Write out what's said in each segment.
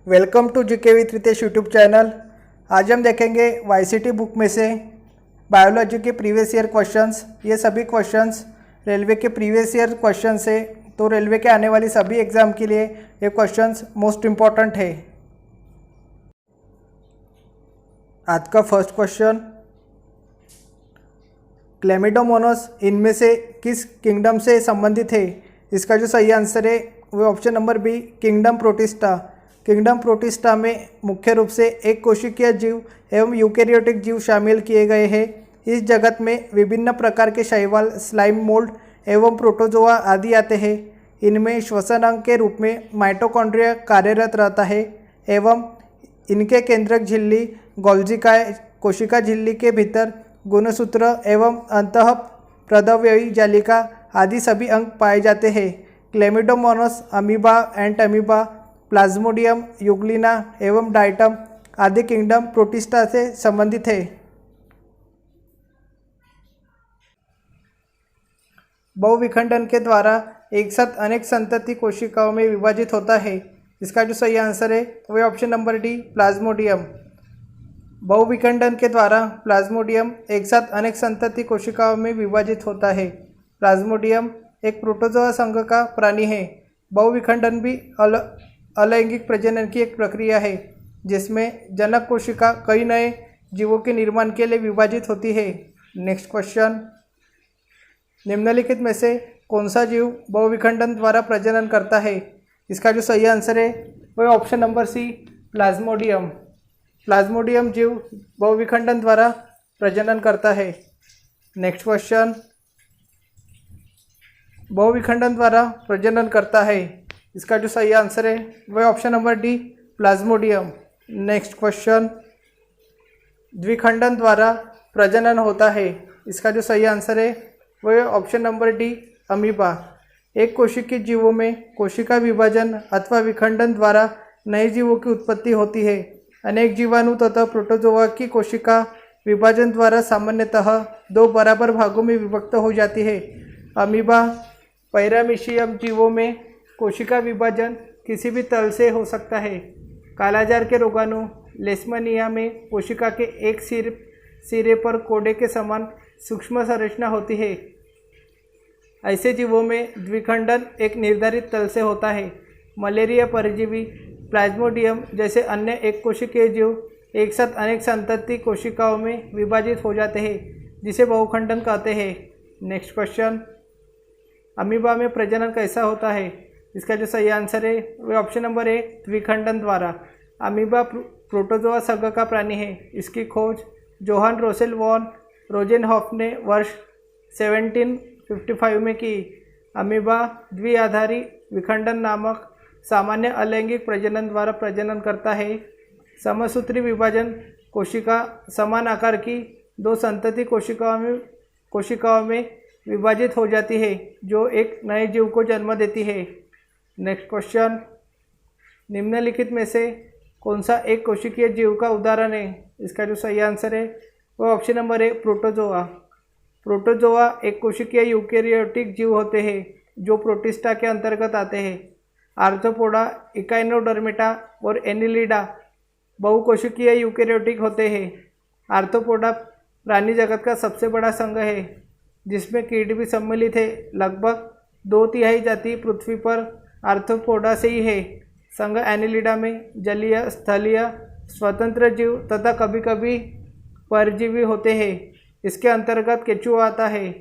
Welcome to GK with Ritesh YouTube channel. आज हम देखेंगे वाईसीटी बुक में से बायोलॉजी के प्रीवियस ईयर क्वेश्चंस। ये सभी क्वेश्चंस रेलवे के प्रीवियस ईयर क्वेश्चंस है, तो रेलवे के आने वाली सभी एग्ज़ाम के लिए ये क्वेश्चंस मोस्ट इम्पॉर्टेंट है। आज का फर्स्ट क्वेश्चन, क्लेमिडोमोनास इनमें से किस किंगडम से संबंधित है? इसका जो सही आंसर है वो option number B, kingdom Protista. Kingdom Protista में मुख्य रूप से एक कोशिकीय जीव एवं यूकेरियोटिक जीव शामिल किए गए हैं। इस जगत में विभिन्न प्रकार के शैवाल, स्लाइम, मोल्ड एवं प्रोटोजोआ आदि आते हैं। इनमें श्वसन अंग के रूप में माइटोकॉन्ड्रिया कार्यरत रहता है एवं इनके केंद्रक झिल्ली गोल्जी कोशिका झिल्ली के भीतर गुणसूत्र एवं अंतः प्रदव्ययी जालिका आदि सभी अंग पाए जाते हैं। क्लेमिडोमोनास अमीबा, एंट अमीबा, प्लाज्मोडियम, यूग्लिना एवं डाइटम आदि किंगडम प्रोटिस्टा से संबंधित है। बहुविखंडन के द्वारा एक साथ अनेक संतति कोशिकाओं में विभाजित होता है। इसका जो सही आंसर है वह ऑप्शन नंबर डी, प्लाज्मोडियम। बहुविखंडन के द्वारा प्लाज्मोडियम एक साथ अनेक संतति कोशिकाओं में विभाजित होता है। प्लाज्मोडियम एक प्रोटोजोआ संघ का प्राणी है। बहुविखंडन भी अलैंगिक प्रजनन की एक प्रक्रिया है जिसमें जनक कोशिका कई नए जीवों के निर्माण के लिए विभाजित होती है। नेक्स्ट क्वेश्चन, निम्नलिखित में से कौन सा जीव बहुविखंडन द्वारा प्रजनन करता है? इसका जो सही आंसर है वह option number C, Plasmodium. Plasmodium जीव बहुविखंडन द्वारा प्रजनन करता है। नेक्स्ट क्वेश्चन, बहुविखंडन द्वारा प्रजनन करता है, इसका जो सही आंसर है वह option number D, plasmodium. Next question, द्विखंडन द्वारा प्रजनन होता है, इसका जो सही आंसर है वह ऑप्शन नंबर डी, अमीबा। एक कोशिकीय जीवों में कोशिका विभाजन अथवा विखंडन द्वारा नए जीवों की उत्पत्ति होती है। अनेक जीवाणु तथा प्रोटोजोआ की कोशिका विभाजन द्वारा सामान्यतः दो बराबर भागों में विभक्त हो जाती है। अमीबा, पैरामीशियम जीवों में कोशिका विभाजन किसी भी तल से हो सकता है। कालाजार के रोगाणु लेशमनिया में कोशिका के एक सिरे पर कोड़े के समान सूक्ष्म संरचना होती है। ऐसे जीवों में द्विखंडन एक निर्धारित तल से होता है। मलेरिया परजीवी, प्लाज्मोडियम जैसे अन्य एक कोशिकीय जीव एक साथ अनेक संतति कोशिकाओं में विभाजित हो जाते हैं, जिसे बहुखंडन कहते हैं। नेक्स्ट क्वेश्चन, अमीबा में प्रजनन कैसा होता है? इसका जो सही आंसर है वह ऑप्शन नंबर ए, द्विखंडन द्वारा। अमीबा प्रोटोजोआ संघ का प्राणी है। इसकी खोज जोहान रोसेल वॉन रोजेनहॉफ ने वर्ष 1755 में की। अमीबा द्विआधारी विखंडन नामक सामान्य अलैंगिक प्रजनन द्वारा प्रजनन करता है। समसूत्री विभाजन कोशिका समान आकार की दो संतति कोशिकाओं में विभाजित हो जाती है, जो एक नए जीव को जन्म देती है। नेक्स्ट क्वेश्चन, निम्नलिखित में से कौन सा एक कोशिकीय जीव का उदाहरण है? इसका जो सही आंसर है वह option number A, protozoa. Protozoa एक कोशिकीय यूकेरियोटिक जीव होते हैं जो प्रोटिस्टा के अंतर्गत आते हैं। आर्थ्रोपोडा, इकाइनोडर्मिटा और एनिलिडा बहुकोशिकीय यूकेरियोटिक होते हैं। आर्थ्रोपोडा प्राणी जगत का सबसे बड़ा संघ है जिसमें कीट भी सम्मिलित है। लगभग 2/3 जाति पृथ्वी पर आर्थ्रोपोडा से ही है। संघ एनिलिडा में जलीय, स्थलीय, स्वतंत्र जीव तथा कभी कभी परजीवी होते हैं। इसके अंतर्गत केचुआ आता है।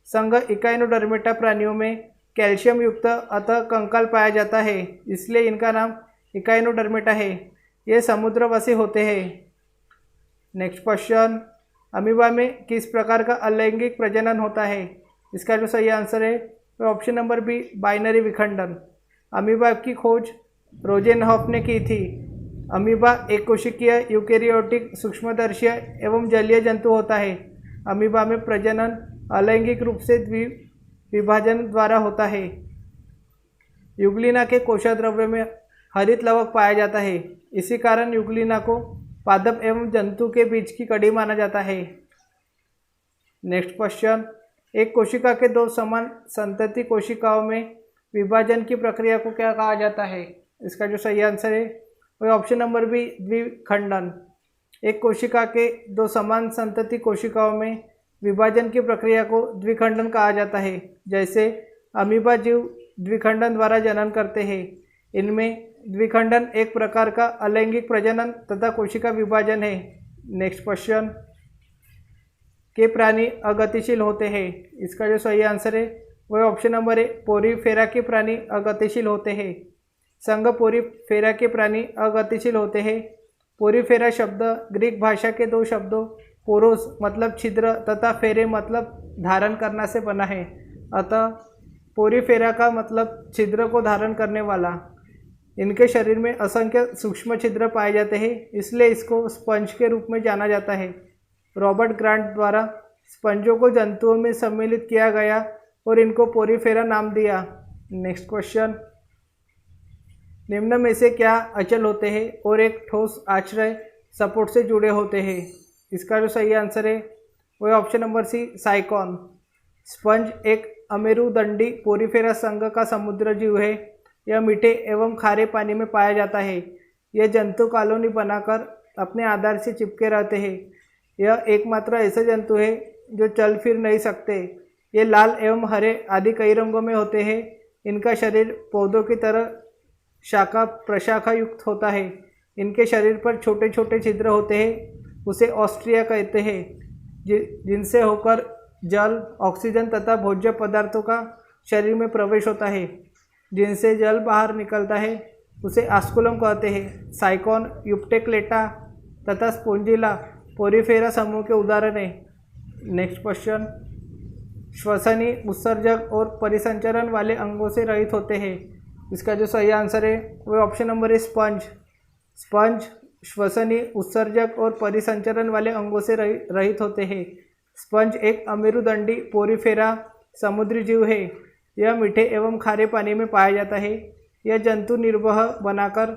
संघ इकाइनोडर्मिटा प्राणियों में कैल्शियम युक्त अतः कंकाल पाया जाता है, इसलिए इनका नाम इकाइनोडर्मिटा है। ये समुद्रवासी होते हैं। नेक्स्ट क्वेश्चन, अमीबा में किस प्रकार का अलैंगिक प्रजनन होता है? इसका जो सही आंसर है वह ऑप्शन नंबर बी, बाइनरी विखंडन। अमीबा की खोज रोजेनहॉफ ने की थी। अमीबा एक कोशिकीय यूकेरियोटिक सूक्ष्मदर्शी एवं जलीय जंतु होता है। अमीबा में प्रजनन अलैंगिक रूप से द्विविभाजन द्वारा होता है। यूग्लिना के कोशद्रव्य में हरित लवक पाया जाता है। इसी कारण यूग्लिना को पादप एवं जंतु के बीच की कड़ी माना जाता है। नेक्स्ट क्वेश्चन, एक कोशिका के दो समान संतति कोशिकाओं में विभाजन की प्रक्रिया को क्या कहा जाता है? इसका जो सही आंसर है वही ऑप्शन नंबर बी द्विखंडन। एक कोशिका के दो समान संतति कोशिकाओं में विभाजन की प्रक्रिया को द्विखंडन कहा जाता है। जैसे अमीबा जीव द्विखंडन द्वारा जनन करते हैं। इनमें द्विखंडन एक प्रकार का अलैंगिक प्रजनन तथा कोशिका विभाजन है। नेक्स्ट क्वेश्चन, के प्राणी अगतिशील होते हैं? इसका जो सही आंसर है वह ऑप्शन नंबर ए पोरीफेरा के प्राणी अगतिशील होते हैं। संघ पोरीफेरा के प्राणी अगतिशील होते हैं। पोरीफेरा शब्द ग्रीक भाषा के दो शब्दों पोरोस मतलब छिद्र तथा फेरे मतलब धारण करना से बना है। अतः पोरीफेरा का मतलब छिद्र को धारण करने वाला। इनके शरीर में असंख्य सूक्ष्म छिद्र पाए जाते हैं, इसलिए इसको स्पंज के रूप में जाना जाता है। रॉबर्ट ग्रांट द्वारा स्पंजों को जंतुओं में सम्मिलित किया गया और इनको पोरीफेरा नाम दिया। नेक्स्ट क्वेश्चन, निम्न में से क्या अचल होते हैं और एक ठोस आश्रय सपोर्ट से जुड़े होते हैं? इसका जो सही आंसर है वह option number C Sycon. Sponge एक अमेरुदंडी पोरीफेरा संघ का समुद्र जीव है। यह मीठे एवं खारे पानी में पाया जाता है। यह जंतु कॉलोनी बनाकर अपने आधार से चिपके रहते हैं। यह एकमात्र ऐसे जंतु है जो चल फिर नहीं सकते। ये लाल एवं हरे आदि कई रंगों में होते हैं। इनका शरीर पौधों की तरह शाखा प्रशाखा युक्त होता है। इनके शरीर पर छोटे छोटे छिद्र होते हैं, उसे ऑस्ट्रिया कहते हैं, जिनसे होकर जल, ऑक्सीजन तथा भोज्य पदार्थों का शरीर में प्रवेश होता है। जिनसे जल बाहर निकलता है उसे आस्कुलम कहते हैं। साइकॉन, यूप्टेक्लेटा तथा स्पोंजिला पोरीफेरा समूह के उदाहरण हैं। नेक्स्ट क्वेश्चन, श्वसनी, उत्सर्जक और परिसंचरण वाले अंगों से रहित होते हैं। इसका जो सही आंसर है वह ऑप्शन नंबर है स्पंज। स्पंज श्वसनी, उत्सर्जक और परिसंचरण वाले अंगों से रहित होते हैं। स्पंज एक अमेरुदंडी पोरीफेरा समुद्री जीव है। यह मीठे एवं खारे पानी में पाया जाता है। यह जंतु निर्वह बनाकर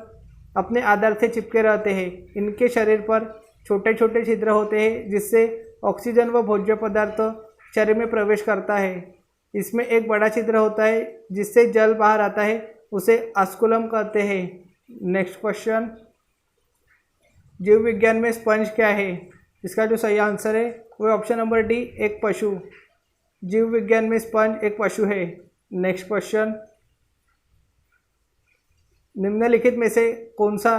अपने आधार से चिपके रहते हैं। इनके शरीर पर छोटे छोटे छिद्र होते हैं, जिससे ऑक्सीजन व भोज्य पदार्थ शरीर में प्रवेश करता है। इसमें एक बड़ा छिद्र होता है जिससे जल बाहर आता है, उसे आस्कुलम कहते हैं। नेक्स्ट क्वेश्चन, जीव विज्ञान में स्पंज क्या है? इसका जो सही आंसर है वह ऑप्शन नंबर डी एक पशु। जीव विज्ञान में स्पंज एक पशु है। नेक्स्ट क्वेश्चन, निम्नलिखित में से कौन सा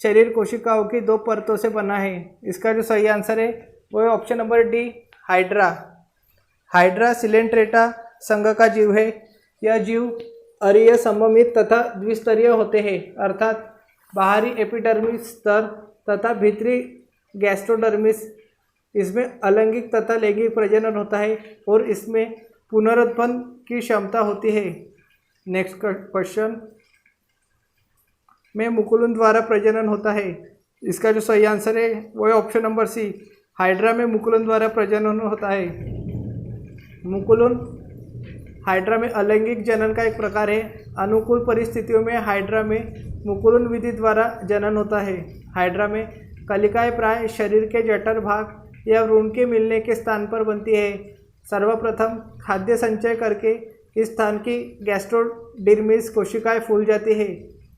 शरीर कोशिकाओं की दो परतों से बना है? इसका जो सही आंसर है वह option number D hydra. Hydra Coelenterata संघ का जीव है। यह जीव अरीय, सममित तथा द्विस्तरीय होते हैं, अर्थात बाहरी एपिडर्मिस स्तर तथा भीतरी गैस्ट्रोडर्मिस। इसमें अलैंगिक तथा लैंगिक प्रजनन होता है और इसमें पुनरुत्पन्न की क्षमता होती है। नेक्स्ट क्वेश्चन, में मुकुलन द्वारा प्रजनन होता है। इसका जो सही आंसर है वह ऑप्शन नंबर सी हाइड्रा में मुकुलन द्वारा प्रजनन होता है। मुकुलन हाइड्रा में अलैंगिक जनन का एक प्रकार है। अनुकूल परिस्थितियों में हाइड्रा में मुकुलन विधि द्वारा जनन होता है। हाइड्रा में कलिकाएं प्राय शरीर के जठर भाग या भ्रूण के मिलने के स्थान पर बनती है। सर्वप्रथम खाद्य संचय करके इस स्थान की गैस्ट्रोडर्मिस कोशिकाएं फूल जाती है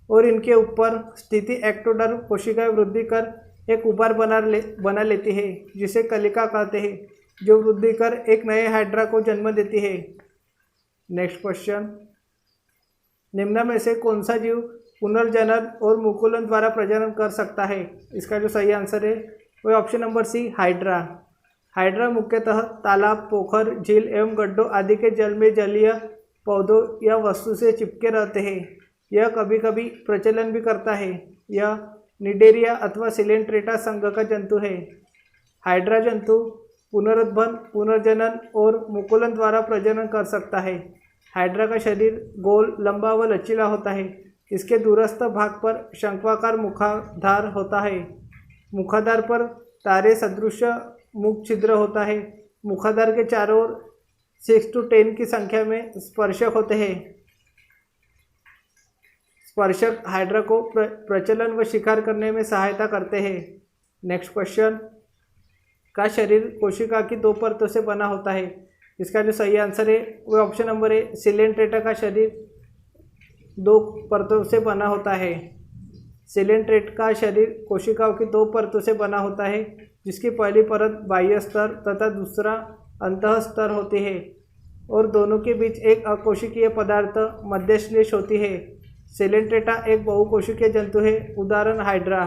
और इनके ऊपर स्थिति एक्टोडर्म कोशिकाएं वृद्धि कर एक उभार बना लेती है, जिसे कलिका कहते हैं, जो वृद्धि कर एक नए हाइड्रा को जन्म देती है। नेक्स्ट क्वेश्चन, निम्न में से कौन सा जीव पुनर्जनन और मुकुलन द्वारा प्रजनन कर सकता है? इसका जो सही आंसर है वह option number C hydra. Hydra मुख्यतः तालाब, पोखर, झील एवं गड्ढों आदि के जल में जलीय पौधों या वस्तु से चिपके रहते हैं। यह कभी कभी प्रचलन भी करता है। यह निडेरिया अथवा सिलेंट्रेटा संघ का जंतु है। हाइड्रा जंतु पुनरुत्पन्न, पुनर्जनन और मुकुलन द्वारा प्रजनन कर सकता है। हाइड्रा का शरीर गोल, लंबा व लचीला होता है। इसके दूरस्थ भाग पर शंक्वाकार मुखाधार होता है। मुखाधार पर तारे सदृश मुख छिद्र होता है। मुखाधार के चारों ओर 6 to 10 की संख्या में स्पर्शक होते हैं। स्पर्शक हाइड्रा को प्रचलन व शिकार करने में सहायता करते हैं। नेक्स्ट क्वेश्चन, का शरीर कोशिका की दो परतों से बना होता है? इसका जो सही आंसर है वह ऑप्शन नंबर है सिलेंट्रेटा का शरीर दो परतों से बना होता है। सिलेंट्रेटा का शरीर कोशिकाओं की 2 परतों से बना होता है, जिसकी पहली परत बाह्य स्तर तथा दूसरा अंतः स्तर होती है और दोनों के बीच एक अकोशिकीय पदार्थ मध्यश्लेष होती है। सिलेंट्रेटा एक बहुकोशिकीय जंतु है, उदाहरण hydra.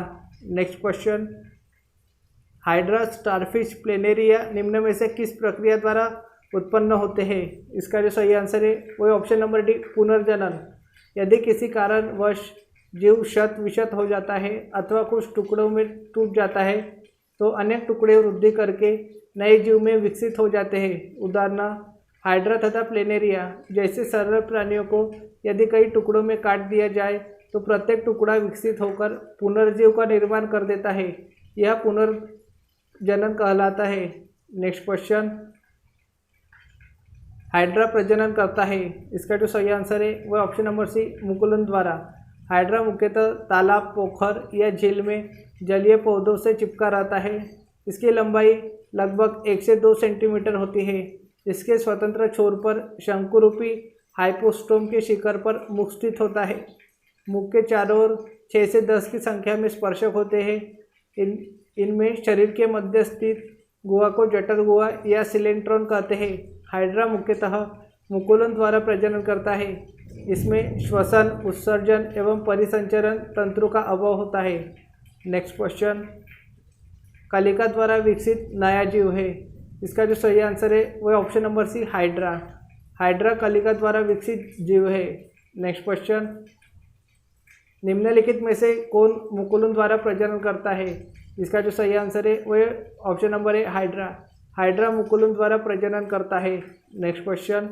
Next question, hydra, starfish, planaria निम्न में से किस प्रक्रिया द्वारा उत्पन्न होते हैं? इसका जो सही आंसर है वो ऑप्शन नंबर डी, पुनर्जनन। यदि किसी कारणवश जीव शत विशत हो जाता है अथवा कुछ टुकड़ों में टूट जाता है तो अनेक टुकड़े वृद्धि करके नए जीव में विकसित हो जाते हैं। उदाहरण हाइड्रा तथा प्लेनेरिया जैसे सरल प्राणियों को यदि कई टुकड़ों में काट दिया जाए तो प्रत्येक टुकड़ा विकसित होकर पुनर्जीव का निर्माण कर देता है। यह पुनर्जनन कहलाता है। नेक्स्ट क्वेश्चन, हाइड्रा प्रजनन करता है। इसका जो सही आंसर है वह ऑप्शन नंबर सी, मुकुलन द्वारा। हाइड्रा मुख्यतः तालाब, पोखर या झील में जलीय पौधों से चिपका रहता है। इसकी लंबाई लगभग 1 से 2 सेंटीमीटर होती है। इसके स्वतंत्र छोर पर शंकुरूपी हाइपोस्टोम के शिखर पर मुख स्थित होता है। मुख के चारों ओर 6 से 10 की संख्या में स्पर्शक होते हैं। इनमें शरीर के मध्य स्थित गुहा को जठर गुहा या सिलेंट्रॉन कहते हैं। हाइड्रा मुख्यतः मुकुलन द्वारा प्रजनन करता है। इसमें श्वसन, उत्सर्जन एवं परिसंचरण तंत्रों का अभाव होता है। नेक्स्ट क्वेश्चन, कलिका द्वारा विकसित नया जीव है। इसका जो सही आंसर है वह option number C, hydra. Hydra कलिका द्वारा विकसित जीव है। नेक्स्ट क्वेश्चन, निम्नलिखित में से कौन मुकुलन द्वारा प्रजनन करता है? इसका जो सही आंसर है वह ऑप्शन नंबर है, हाइड्रा। हाइड्रा मुकुलन द्वारा प्रजनन करता है। नेक्स्ट क्वेश्चन,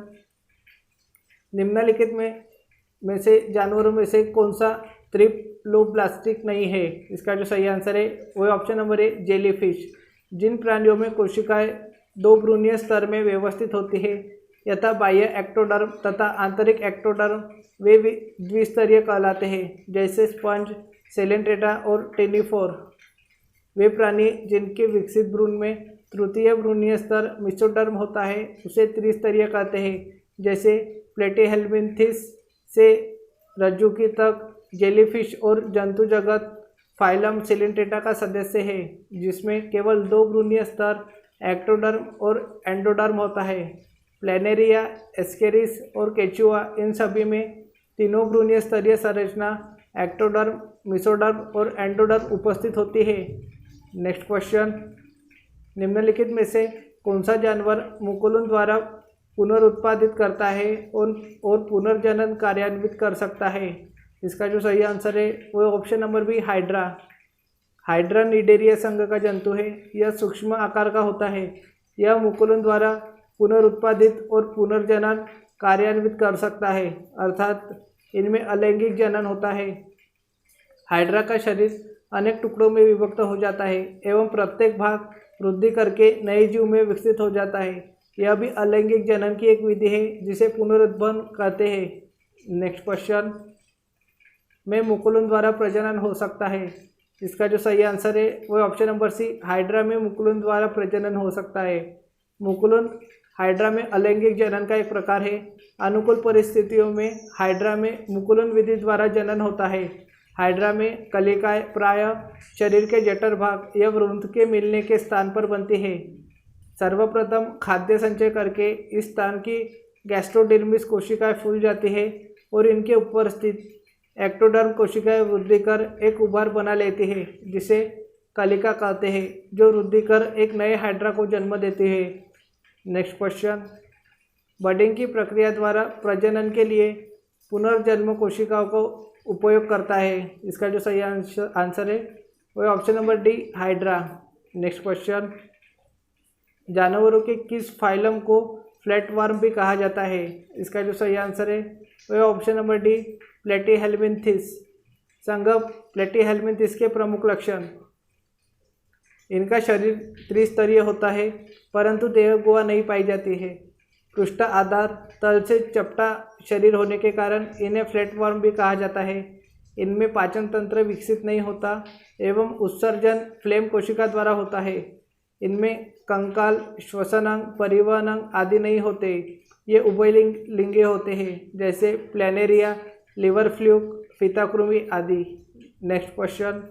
निम्नलिखित में से जानवरों में से कौन सा त्रिप्लोब्लास्टिक नहीं है? इसका जो सही आंसर है वह ऑप्शन नंबर है, जेलीफिश। जिन प्राणियों में कोशिकाएं 2 भ्रूणीय स्तर में व्यवस्थित होती है यथा बाह्य एक्टोडर्म तथा आंतरिक एक्टोडर्म, वे द्विस्तरीय कहलाते हैं, जैसे स्पंज, सिलेंट्रेटा और टेनिफोर। वे प्राणी जिनके विकसित भ्रूण में तृतीय भ्रूणीय स्तर मेसोडर्म होता है उसे त्रिस्तरीय कहते हैं, जैसे प्लेटीहेल्मिन्थेस से रज्जुकी तक। जेलीफिश और जंतु जगत फाइलम सिलेंट्रेटा का सदस्य है, जिसमें केवल 2 भ्रूणीय स्तर एक्टोडर्म और एंडोडर्म होता है। प्लेनेरिया, एस्केरिस और केचुआ, इन सभी में तीनों भ्रूणीय स्तरीय संरचना एक्टोडर्म, मेसोडर्म और एंडोडर्म उपस्थित होती है। नेक्स्ट क्वेश्चन, निम्नलिखित में से कौन सा जानवर मुकुलन द्वारा पुनरुत्पादित करता है और पुनर्जनन कार्यान्वित कर सकता है? इसका जो सही आंसर है वो option number B, hydra. Hydra Cnidaria संघ का जंतु है। यह सूक्ष्म आकार का होता है। यह मुकुलन द्वारा पुनरुत्पादित और पुनर्जनन कार्यान्वित कर सकता है, अर्थात इनमें अलैंगिक जनन होता है। हाइड्रा का शरीर अनेक टुकड़ों में विभक्त हो जाता है एवं प्रत्येक भाग वृद्धि करके नए जीव में विकसित हो जाता है। यह भी अलैंगिक जनन की एक विधि है जिसे पुनरुत्पन्न कहते हैं। नेक्स्ट क्वेश्चन, में मुकुलन द्वारा प्रजनन हो सकता है? इसका जो सही आंसर है वह ऑप्शन नंबर सी, हाइड्रा में मुकुलन द्वारा प्रजनन हो सकता है। मुकुलन हाइड्रा में अलैंगिक जनन का एक प्रकार है। अनुकूल परिस्थितियों में हाइड्रा में मुकुलन विधि द्वारा जनन होता है। हाइड्रा में कलिकाएं प्रायः शरीर के जठर भाग या भ्रूण के मिलने के स्थान पर बनती है। सर्वप्रथम खाद्य संचय करके इस स्थान की गैस्ट्रोडर्मिस कोशिकाएं फूल जाती है और इनके ऊपर स्थित एक्टोडर्म कोशिकाएं वृद्धि कर एक उभार बना लेती है, जिसे कलिका कहते हैं, जो वृद्धि कर एक नए हाइड्रा को जन्म देती है। नेक्स्ट क्वेश्चन, बडिंग की प्रक्रिया द्वारा प्रजनन के लिए पुनर्जन्म कोशिकाओं को उपयोग करता है। इसका जो सही आंसर है वह option number D, hydra. Next question, जानवरों के किस फाइलम को फ्लैटवर्म भी कहा जाता है? इसका जो सही आंसर है वह ऑप्शन नंबर डी, प्लेटीहेल्मिन्थेस। संघ प्लेटीहेल्मिन्थेस के प्रमुख लक्षण, इनका शरीर त्रिस्तरीय होता है परंतु देह गुहा नहीं पाई जाती है। पृष्ठ आधार तल से चपटा शरीर होने के कारण इन्हें फ्लैटवर्म भी कहा जाता है। इनमें पाचन तंत्र विकसित नहीं होता एवं उत्सर्जन फ्लेम कोशिका द्वारा होता है। इनमें कंकाल, श्वसनांग, परिवहनांग आदि नहीं होते। ये उभयलिंगीय होते हैं, जैसे प्लेनेरिया, लिवर फ्लूक, फीताकृमि आदि। नेक्स्ट क्वेश्चन,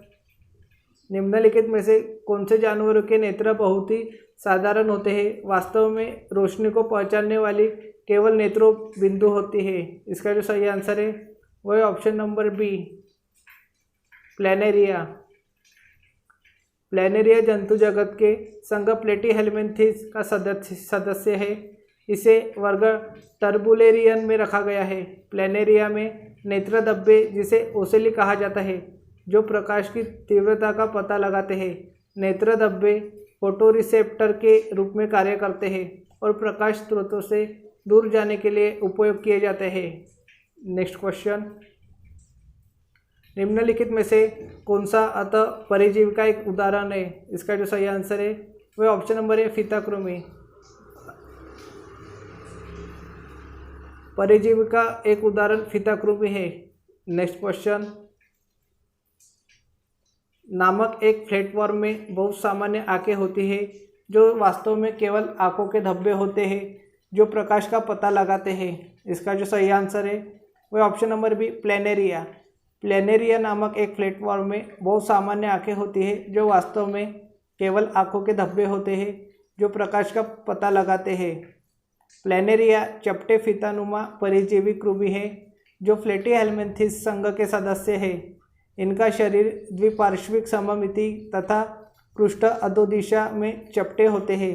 निम्नलिखित में से कौन से जानवरों के नेत्र बहुत ही साधारण होते हैं? वास्तव में रोशनी को पहचानने वाली केवल नेत्रों बिंदु होती है। इसका जो सही आंसर है वो है option number B, planaria. Planaria जंतु जगत के संघ प्लेटीहेल्मिन्थेस का सदस्य है। इसे वर्ग टर्बुलेरियन में रखा गया है। प्लेनेरिया में नेत्र धब्बे, जिसे ओसेली कहा जाता है, जो प्रकाश की तीव्रता का पता लगाते हैं। नेत्र धब्बे फोटोरिसेप्टर के रूप में कार्य करते हैं और प्रकाश स्रोतों से दूर जाने के लिए उपयोग किए जाते हैं। नेक्स्ट क्वेश्चन, निम्नलिखित में से कौन सा अतः परजीवी का एक उदाहरण है? इसका जो सही आंसर है वह ऑप्शन नंबर है, फीताकृमि। परजीवी का एक उदाहरण फीताकृमि है। नेक्स्ट क्वेश्चन, नामक एक फ्लैटवर्म में बहुत सामान्य आंखें होती है, जो वास्तव में केवल आंखों के धब्बे होते हैं जो प्रकाश का पता लगाते हैं। इसका जो सही आंसर है वह option number B, planaria. Planaria नामक एक प्लेटफॉर्म में बहुत सामान्य आंखें होती है, जो वास्तव में केवल आंखों के धब्बे होते हैं जो प्रकाश का पता लगाते हैं। प्लेनेरिया चपटे फीतानुमा परजीवी कृमि है जो प्लेटीहेल्मिन्थेस संघ के सदस्य है। इनका शरीर द्विपार्श्विक सममिति तथा पृष्ठ अधोदिशा में चपटे होते हैं।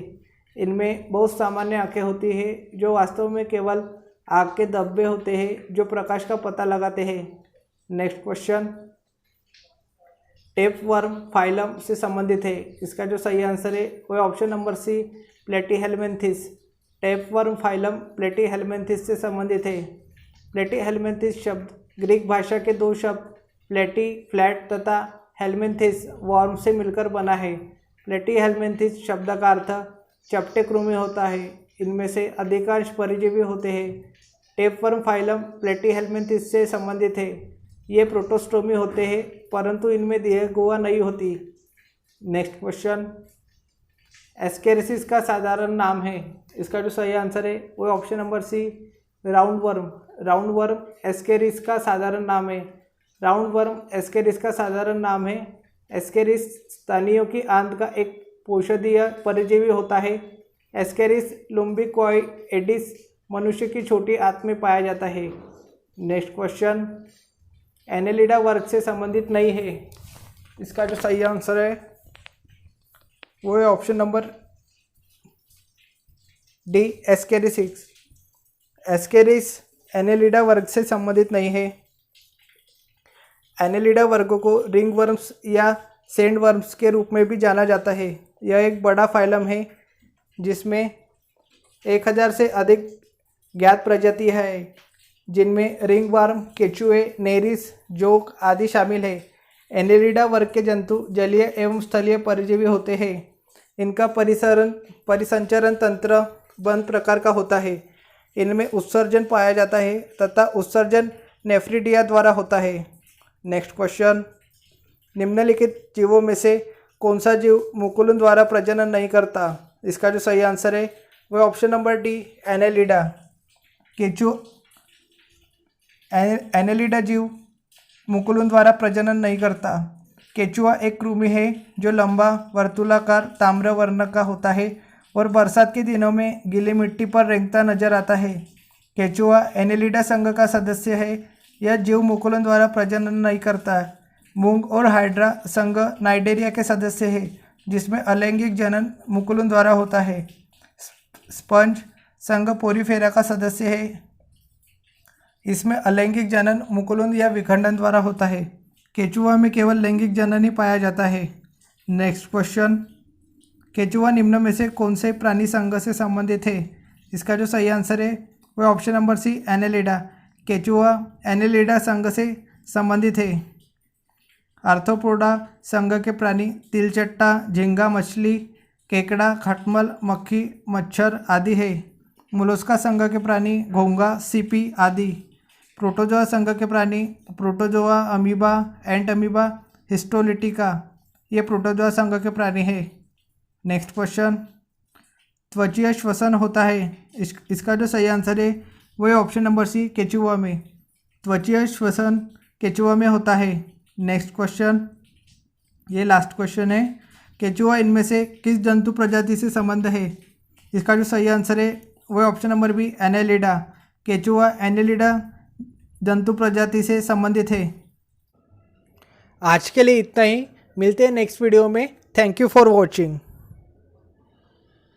इनमें बहुत सामान्य आंखें होती हैं जो वास्तव में केवल आँख के धब्बे होते हैं जो प्रकाश का पता लगाते हैं। नेक्स्ट क्वेश्चन, टेपवर्म फाइलम से संबंधित है। इसका जो सही आंसर है वह option number C, Platyhelminthes. Tapeworm phylum Platyhelminthes से संबंधित है। प्लेटीहेल्मिन्थेस शब्द ग्रीक भाषा के दो शब्द प्लेटी फ्लैट तथा हेल्मिन्थेस वर्म से मिलकर बना है। प्लेटीहेल्मिन्थेस शब्द का अर्थ चपटे कृमि होता है। इनमें से अधिकांश परजीवी होते हैं। टेपवर्म फाइलम प्लेटीहेल्मिन्थेस से संबंधित है। ये प्रोटोस्टोमी होते हैं, परंतु इनमें देह गुहा नहीं होती। नेक्स्ट क्वेश्चन, एस्केरिसिस का साधारण नाम है। इसका जो सही आंसर है वो option number C, roundworm. Roundworm Ascaris का साधारण नाम है। राउंडवर्म एस्केरिस का साधारण नाम है। एस्केरिस स्तनियों की आंत का एक पोषदीय परजीवी होता है। एस्केरिस लुम्बिकॉइडिस मनुष्य की छोटी आंत में पाया जाता है। नेक्स्ट क्वेश्चन, एनेलिडा वर्ग से संबंधित नहीं है। इसका जो सही आंसर है वो है option number D, ascariasis. Ascaris annelida वर्ग से संबंधित नहीं है। एनेलिडा वर्ग को रिंगवर्म्स या सैंडवर्म्स के रूप में भी जाना जाता है। यह एक बड़ा फाइलम है जिसमें 1000 से अधिक ज्ञात प्रजातियां हैं, जिनमें रिंगवर्म, केचुए, नेरिस, जोक आदि शामिल है। एनेलिडा वर्ग के जंतु जलीय एवं स्थलीय परजीवी होते हैं। इनका परिसंचरण तंत्र बंद प्रकार का होता है। इनमें उत्सर्जन पाया जाता है तथा उत्सर्जन नेफ्रिडिया द्वारा होता है। नेक्स्ट क्वेश्चन, निम्नलिखित जीवों में से कौन सा जीव मुकुलन द्वारा प्रजनन नहीं करता? इसका जो सही आंसर है वह option number D, Annelida. Annelida जीव मुकुलन द्वारा प्रजनन नहीं करता। केचुआ एक कृमि है जो लंबा वर्तुलाकार ताम्र वर्ण का होता है और बरसात के दिनों में गीली मिट्टी पर रेंगता नजर आता है। केचुआ एनेलिडा संघ का सदस्य है। यह जीव मुकुलन द्वारा प्रजनन नहीं करता। मूंग और हाइड्रा संघ नाइडेरिया के सदस्य है, जिसमें अलैंगिक जनन मुकुलन द्वारा होता है। स्पंज संघ पोरीफेरा का सदस्य है। इसमें अलैंगिक जनन मुकुलन या विखंडन द्वारा होता है। केचुआ में केवल लैंगिक जनन ही पाया जाता है। नेक्स्ट क्वेश्चन, केचुआ निम्न में से कौन से प्राणी संघ से संबंधित है? इसका जो सही आंसर है वह ऑप्शन नंबर सी, एनेलिडा। केचुआ एनेलिडा संघ से संबंधित है। आर्थ्रोपोडा संघ के प्राणी तिलचट्टा, झींगा मछली, केकड़ा, खटमल, मक्खी, मच्छर आदि है। मोलस्का संघ के प्राणी घोंघा, सीपी आदि। प्रोटोजोआ संघ के प्राणी प्रोटोजोआ, अमीबा, एंट अमीबा, हिस्टोलिटिका, ये प्रोटोजोआ संघ के प्राणी है। नेक्स्ट क्वेश्चन, त्वचीय श्वसन होता है। इसका जो सही आंसर है वह ऑप्शन नंबर सी, केचुआ में। त्वचीय श्वसन केचुआ में होता है। नेक्स्ट क्वेश्चन, ये लास्ट क्वेश्चन है, केचुआ इनमें से किस जंतु प्रजाति से संबंध है? इसका जो सही आंसर है वो ऑप्शन नंबर बी, एनेलिडा। केचुआ एनेलिडा जंतु प्रजाति से संबंधित है। आज के लिए इतना ही, मिलते हैं नेक्स्ट वीडियो में। Thank you for watching.